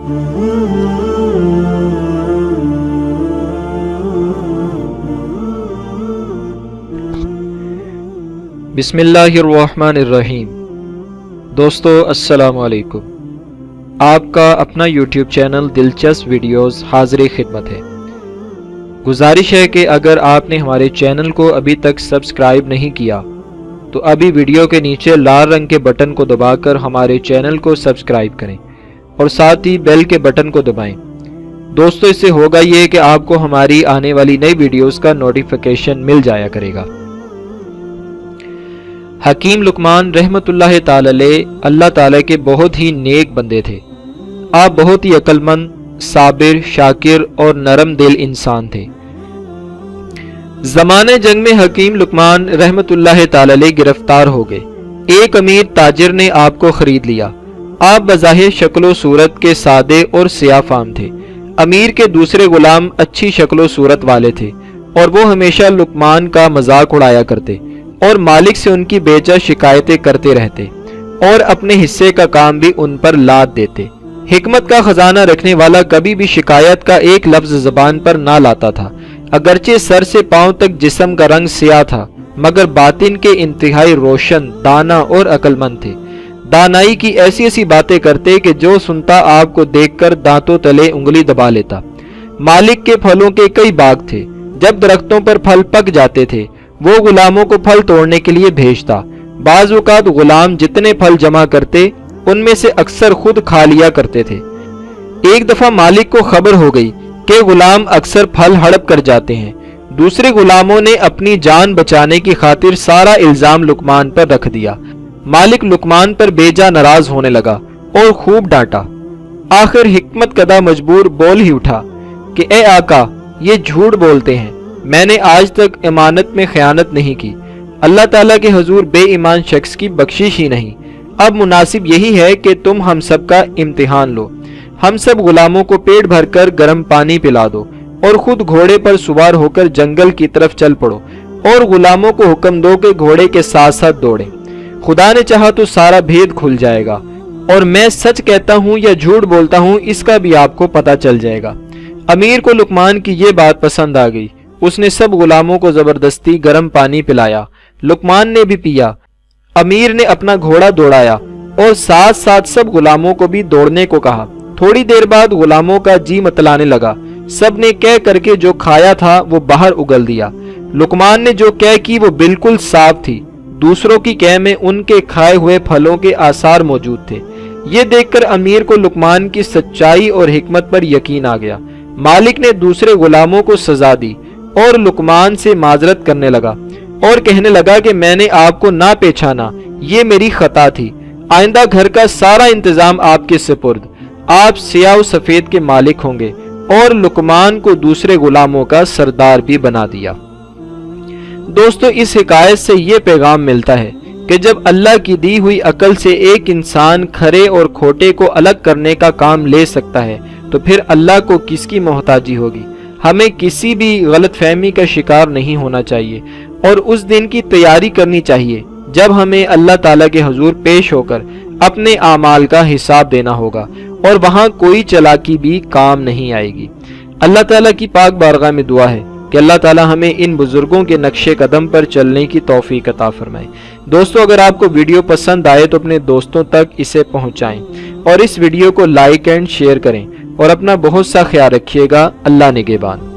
بسم اللہ الرحمن الرحیم۔ دوستو السلام علیکم۔ آپ کا اپنا یوٹیوب چینل دلچسپ ویڈیوز حاضر خدمت ہے۔ گزارش ہے کہ اگر آپ نے ہمارے چینل کو ابھی تک سبسکرائب نہیں کیا تو ابھی ویڈیو کے نیچے لال رنگ کے بٹن کو دبا کر ہمارے چینل کو سبسکرائب کریں اور ساتھ ہی بیل کے بٹن کو دبائیں۔ دوستو اس سے ہوگا یہ کہ آپ کو ہماری آنے والی نئی ویڈیوز کا نوٹیفیکیشن مل جایا کرے گا۔ حکیم لقمان رحمت اللہ تعالی علیہ اللہ تعالی کے بہت ہی نیک بندے تھے۔ آپ بہت ہی عقل مند، صابر، شاکر اور نرم دل انسان تھے۔ زمانے جنگ میں حکیم لقمان رحمت اللہ تعالی علیہ گرفتار ہو گئے۔ ایک امیر تاجر نے آپ کو خرید لیا۔ آپ بظاہر شکل و صورت کے سادے اور سیاہ فام تھے۔ امیر کے دوسرے غلام اچھی شکل و صورت والے تھے اور وہ ہمیشہ لقمان کا مذاق اڑایا کرتے اور مالک سے ان کی بےجا شکایتیں کرتے رہتے اور اپنے حصے کا کام بھی ان پر لاد دیتے۔ حکمت کا خزانہ رکھنے والا کبھی بھی شکایت کا ایک لفظ زبان پر نہ لاتا تھا۔ اگرچہ سر سے پاؤں تک جسم کا رنگ سیاہ تھا مگر باطن کے انتہائی روشن، دانا اور عقل مند تھے۔ دانائی کی ایسی ایسی باتیں کرتے کہ جو سنتا آپ کو دیکھ کر دانتوں تلے انگلی دبا لیتا۔ مالک کے پھلوں کے کئی باغ تھے۔ جب درختوں پر پھل پک جاتے تھے وہ غلاموں کو پھل توڑنے کے لیے بھیجتا۔ بعض اوقات غلام جتنے پھل جمع کرتے ان میں سے اکثر خود کھا لیا کرتے تھے۔ ایک دفعہ مالک کو خبر ہو گئی کہ غلام اکثر پھل ہڑپ کر جاتے ہیں۔ دوسرے غلاموں نے اپنی جان بچانے کی خاطر سارا الزام لقمان پر رکھ دیا۔ مالک لقمان پر بیجا ناراض ہونے لگا اور خوب ڈانٹا۔ آخر حکمت کدہ مجبور بول ہی اٹھا کہ اے آقا، یہ جھوٹ بولتے ہیں، میں نے آج تک امانت میں خیانت نہیں کی۔ اللہ تعالیٰ کے حضور بے ایمان شخص کی بخشش ہی نہیں۔ اب مناسب یہی ہے کہ تم ہم سب کا امتحان لو۔ ہم سب غلاموں کو پیٹ بھر کر گرم پانی پلا دو اور خود گھوڑے پر سوار ہو کر جنگل کی طرف چل پڑو اور غلاموں کو حکم دو کہ گھوڑے کے ساتھ ساتھ دوڑیں۔ خدا نے چاہا تو سارا بھید کھل جائے گا اور میں سچ کہتا ہوں یا جھوٹ بولتا ہوں اس کا بھی آپ کو پتہ چل جائے گا۔ امیر کو لقمان کی یہ بات پسند آ گئی۔ اس نے سب غلاموں کو زبردستی گرم پانی پلایا۔ لقمان نے بھی پیا۔ امیر نے اپنا گھوڑا دوڑایا اور ساتھ ساتھ سب غلاموں کو بھی دوڑنے کو کہا۔ تھوڑی دیر بعد غلاموں کا جی متلانے لگا۔ سب نے کہہ کر کے جو کھایا تھا وہ باہر اگل دیا۔ لقمان نے جو کہہ کی وہ بالکل صاف تھی۔ دوسروں کی کہہ میں ان کے کھائے ہوئے پھلوں کے آثار موجود تھے۔ یہ دیکھ کر امیر کو لقمان کی سچائی اور حکمت پر یقین آ گیا۔ مالک نے دوسرے غلاموں کو سزا دی اور لقمان سے معذرت کرنے لگا اور کہنے لگا کہ میں نے آپ کو نہ پہچانا، یہ میری خطا تھی۔ آئندہ گھر کا سارا انتظام آپ کے سپرد، آپ سیاہ و سفید کے مالک ہوں گے، اور لقمان کو دوسرے غلاموں کا سردار بھی بنا دیا۔ دوستو اس حکایت سے یہ پیغام ملتا ہے کہ جب اللہ کی دی ہوئی عقل سے ایک انسان کھرے اور کھوٹے کو الگ کرنے کا کام لے سکتا ہے تو پھر اللہ کو کس کی محتاجی ہوگی۔ ہمیں کسی بھی غلط فہمی کا شکار نہیں ہونا چاہیے اور اس دن کی تیاری کرنی چاہیے جب ہمیں اللہ تعالیٰ کے حضور پیش ہو کر اپنے اعمال کا حساب دینا ہوگا اور وہاں کوئی چالاکی بھی کام نہیں آئے گی۔ اللہ تعالیٰ کی پاک بارگاہ میں دعا ہے کہ اللہ تعالیٰ ہمیں ان بزرگوں کے نقش قدم پر چلنے کی توفیق عطا فرمائے۔ دوستو اگر آپ کو ویڈیو پسند آئے تو اپنے دوستوں تک اسے پہنچائیں اور اس ویڈیو کو لائک اینڈ شیئر کریں اور اپنا بہت سا خیال رکھیے گا۔ اللہ نگہبان۔